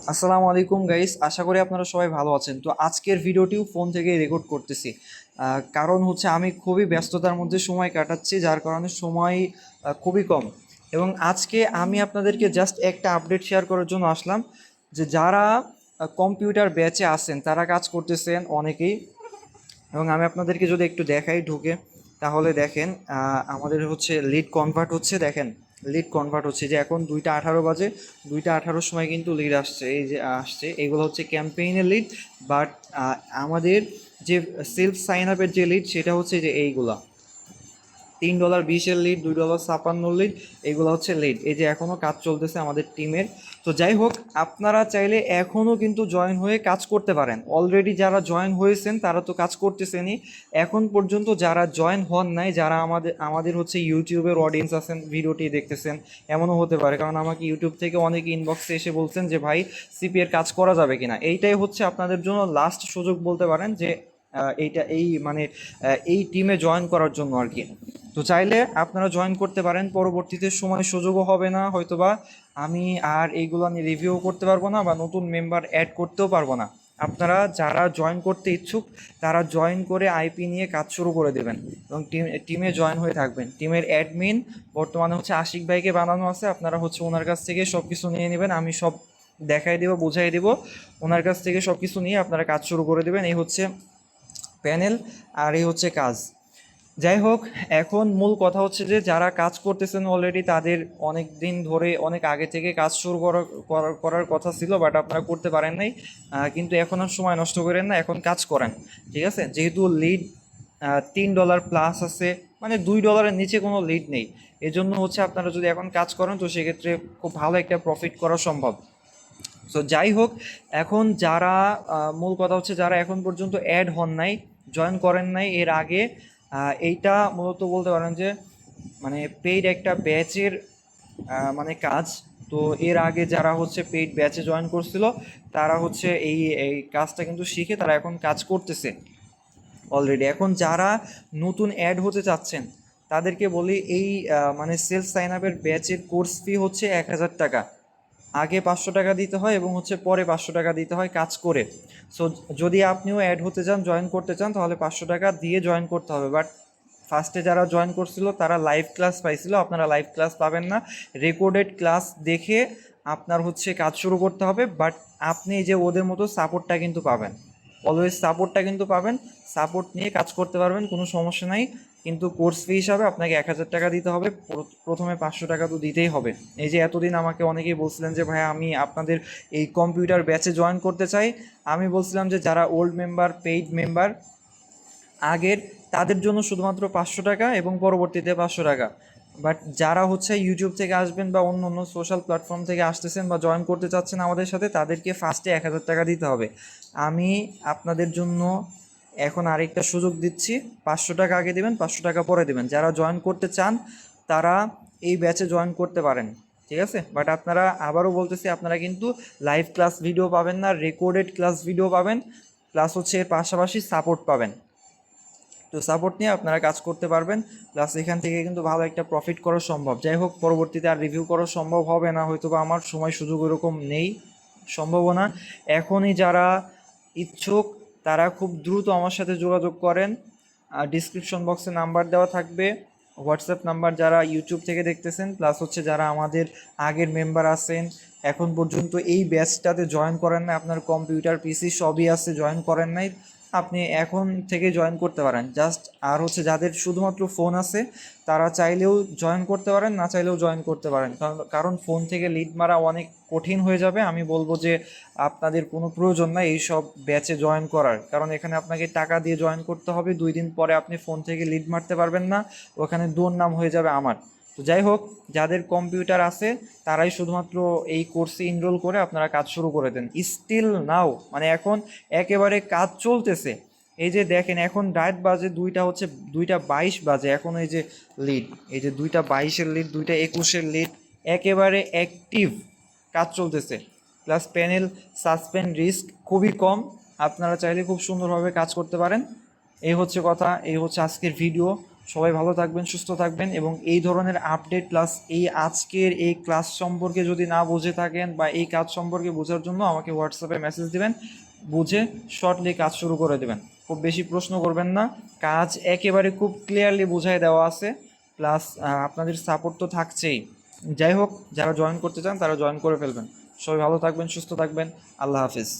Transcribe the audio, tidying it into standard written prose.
আসসালামু আলাইকুম গাইস, আশা করি আপনারা সবাই ভালো আছেন। তো আজকের ভিডিওটিও ফোন থেকেই রেকর্ড করতেছি। কারণ হচ্ছে আমি খুবই ব্যস্ততার মধ্যে সময় কাটাচ্ছি, যার কারণে সময় খুবই কম। এবং আজকে আমি আপনাদেরকে জাস্ট একটা আপডেট শেয়ার করার জন্য আসলাম যে যারা কম্পিউটার ব্যাচে আছেন তারা কাজ করতেছেন অনেকেই। এবং আমি আপনাদেরকে যদি একটু দেখাই ঢুকে, তাহলে দেখেন আমাদের হচ্ছে লিড কনভার্ট হচ্ছে। দেখেন লিড কনভার্ট হচ্ছে যে এখন 2টা 18 বাজে, 2টা 18 সময় কিন্তু লিড আসছে, এই যে আসছে, এগুলো হচ্ছে ক্যাম্পেইনের লিড। বাট আমাদের যে সেলফ সাইন আপের যে লিড সেটা হচ্ছে যে এইগুলা $3.20 লিড, $2.56 লিড, এগুলো হচ্ছে লিড। এই যে এখনও কাজ চলতেছে আমাদের টিমের। তো যাই হোক, আপনারা চাইলে এখনও কিন্তু জয়েন হয়ে কাজ করতে পারেন। অলরেডি যারা জয়েন হয়েছেন তারা তো কাজ করতেছেনই। এখন পর্যন্ত যারা জয়েন হন নাই, যারা আমাদের হচ্ছে ইউটিউবের অডিয়েন্স আছেন, ভিডিওটি দেখতেছেন, এমনও হতে পারে, কারণ আমাকে ইউটিউব থেকে অনেকে ইনবক্সে এসে বলছেন যে ভাই সিপিএর কাজ করা যাবে কিনা। এইটাই হচ্ছে আপনাদের জন্য লাস্ট সুযোগ বলতে পারেন যে এইটা এই মানে এই টিমে জয়েন করার জন্য আর কি। তো চাইলে আপনারা জয়েন করতে পারেন। পরবর্তীতে সময় সুযোগও হবে না হয়তোবা, আমি আর এইগুলো নিয়ে রিভিউ করতে পারবো না বা নতুন মেম্বার অ্যাড করতেও পারবো না। আপনারা যারা জয়েন করতে ইচ্ছুক তারা জয়েন করে আইপি নিয়ে কাজ শুরু করে দেবেন এবং টিমে জয়েন হয়ে থাকবেন। টিমের অ্যাডমিন বর্তমানে হচ্ছে আশিক ভাইকে বানানো আছে, আপনারা হচ্ছে ওনার কাছ থেকে সব কিছু নিয়ে নেবেন, আমি সব দেখাই দেবো, বুঝাই দেবো। ওনার কাছ থেকে সব কিছু নিয়ে আপনারা কাজ শুরু করে দেবেন। এই হচ্ছে প্যানেল আর এই হচ্ছে কাজ। যাই হোক, এখন মূল কথা হচ্ছে যে যারা কাজ করতেছেন অলরেডি, তাদের অনেক দিন ধরে অনেক আগে থেকে কাজ শুরু করার কথা ছিল, বাট আপনারা করতে পারেন নাই। কিন্তু এখন আর সময় নষ্ট করেন না, এখন কাজ করেন। ঠিক আছে, যেহেতু লিড $3 প্লাস আছে, মানে $2 নিচে কোনো লিড নেই। এজন্য হচ্ছে আপনারা যদি এখন কাজ করেন তো সেক্ষেত্রে খুব ভালো একটা প্রফিট করা সম্ভব। সো যাই হোক, এখন যারা মূল কথা হচ্ছে যারা এখন পর্যন্ত অ্যাড হন নাই, জয়েন করেন নাই এর আগে, এইটা মূলত বলতে পারেন যে মানে পেইড একটা ব্যাচের মানে কাজ। তো এর আগে যারা হচ্ছে পেইড ব্যাচে জয়েন করছিল তারা হচ্ছে এই এই কাজটা কিন্তু শিখে তারা এখন কাজ করতেছে অলরেডি। এখন যারা নতুন অ্যাড হতে চাচ্ছেন তাদেরকে বলি, এই মানে সেলফ সাইন আপের ব্যাচের কোর্স ফি হচ্ছে 1,000 টাকা। আগে 500 টাকা দিতে হয় এবং হচ্ছে পরে 500 টাকা দিতে হয় কাজ করে। সো যদি আপনিও অ্যাড হতে চান, জয়েন করতে চান, তাহলে 500 টাকা দিয়ে জয়েন করতে হবে। বাট ফার্স্টে যারা জয়েন করছিল তারা লাইভ ক্লাস পাইছিল, আপনারা লাইভ ক্লাস পাবেন না। রেকর্ডেড ক্লাস দেখে আপনার হচ্ছে কাজ শুরু করতে হবে। বাট আপনি যে ওদের মতো সাপোর্টটা কিন্তু পাবেন, অলওয়েজ সাপোর্টটা কিন্তু পাবেন। সাপোর্ট নিয়ে কাজ করতে পারবেন, কোনো সমস্যা নাই। কিন্তু কোর্স ফি হিসাবে আপনাকে 1,000 টাকা দিতে হবে। প্রথমে 500 টাকা তো দিতেই হবে। এই যে এতদিন আমাকে অনেকেই বলছিলেন যে ভাই আমি আপনাদের এই কম্পিউটার ব্যাচে জয়েন করতে চাই, আমি বলছিলাম যে যারা ওল্ড মেম্বার, পেইড মেম্বার আগের, তাদের জন্য শুধুমাত্র 500 টাকা এবং পরবর্তীতে 500 টাকা। বাট যারা হচ্ছে ইউটিউব থেকে আসবেন বা অন্য অন্য সোশ্যাল প্ল্যাটফর্ম থেকে আসতেছেন বা জয়েন করতে চাচ্ছেন আমাদের সাথে, তাদেরকে ফার্স্টে 1,000 টাকা দিতে হবে। আমি আপনাদের জন্য এখন আরেকটা সুযোগ দিচ্ছি, 500 টাকা আগে দেবেন, 500 টাকা পরে দেবেন। যারা জয়েন করতে চান তারা এই ব্যাচে জয়েন করতে পারেন। ঠিক আছে, বাট আপনারা, আবারও বলতেছি, আপনারা কিন্তু লাইভ ক্লাস ভিডিও পাবেন না, রেকর্ডেড ক্লাস ভিডিও পাবেন, প্লাস হচ্ছে এর পাশাপাশি সাপোর্ট পাবেন। তো সাপোর্ট নিয়ে আপনারা কাজ করতে পারবেন, প্লাস এখান থেকে কিন্তু ভালো একটা প্রফিট করা সম্ভব। যাই হোক, পরবর্তীতে আর রিভিউ করা সম্ভব হবে না হয়তো, বা আমার সময় সুযোগ এরকম নেই, সম্ভাবনা। এখনই যারা ইচ্ছুক তারা খুব দ্রুত আমার সাথে যোগাযোগ করেন। ডিসক্রিপশন বক্সে নাম্বার দেওয়া থাকবে, হোয়াটসঅ্যাপ নাম্বার, যারা ইউটিউব থেকে দেখতেছেন, প্লাস হচ্ছে যারা আমাদের আগের মেম্বার আছেন, এখন পর্যন্ত এই ব্যাচটাতে জয়েন করেন না, আপনার কম্পিউটার পিসি সবই আছে, জয়েন করেন নাই, আপনি এখন থেকে জয়েন করতে পারেন জাস্ট। আর হচ্ছে যাদের শুধুমাত্র ফোন আছে তারা চাইলেও জয়েন করতে পারেন, না চাইলেও জয়েন করতে পারেন, কারণ ফোন থেকে লিড মারা অনেক কঠিন হয়ে যাবে। আমি বলবো যে আপনাদের কোনো প্রয়োজন নাই এইসব ব্যাচে জয়েন করার, কারণ এখানে আপনাকে টাকা দিয়ে জয়েন করতে হবে, 2 দিন পরে আপনি ফোন থেকে লিড মারতে পারবেন না, ওখানে দুর্নাম হয়ে যাবে আমার। তো যাই হোক, যাদের কম্পিউটার আছে তারাই শুধুমাত্র এই কোর্সে এনরোল করে আপনারা কাজ শুরু করে দেন। স্টিল নাও, মানে এখন একেবারে কাজ চলতেছে। এই যে দেখেন, এখন রাত বাজে 2টা 22 বাজে, এখন এই যে লিড, এই যে 2টা 22-এর লিড, 2টা 21-এর লিড, একেবারে অ্যাক্টিভ কাজ চলতেছে। প্লাস প্যানেল সাসপেন্ড রিস্ক খুবই কম, আপনারা চাইলে খুব সুন্দরভাবে কাজ করতে পারেন। এই হচ্ছে কথা, এই হচ্ছে আজকের ভিডিও। সবাই ভালো থাকবেন, সুস্থ থাকবেন, এবং এই ধরনের আপডেট প্লাস এই আজকের এই ক্লাস সম্পর্কে যদি না বুঝে থাকেন বা এই কাজ সম্পর্কে বোঝার জন্য আমাকে হোয়াটসঅ্যাপে মেসেজ দিবেন, বুঝে শর্টলি কাজ শুরু করে দেবেন। খুব বেশি প্রশ্ন করবেন না, কাজ একেবারে খুব ক্লিয়ারলি বোঝায় দেওয়া আছে, প্লাস আপনাদের সাপোর্ট তো থাকছেই। যাই হোক, যারা জয়েন করতে চান তারা জয়েন করে ফেলবেন। সবাই ভালো থাকবেন, সুস্থ থাকবেন, আল্লাহ হাফিজ।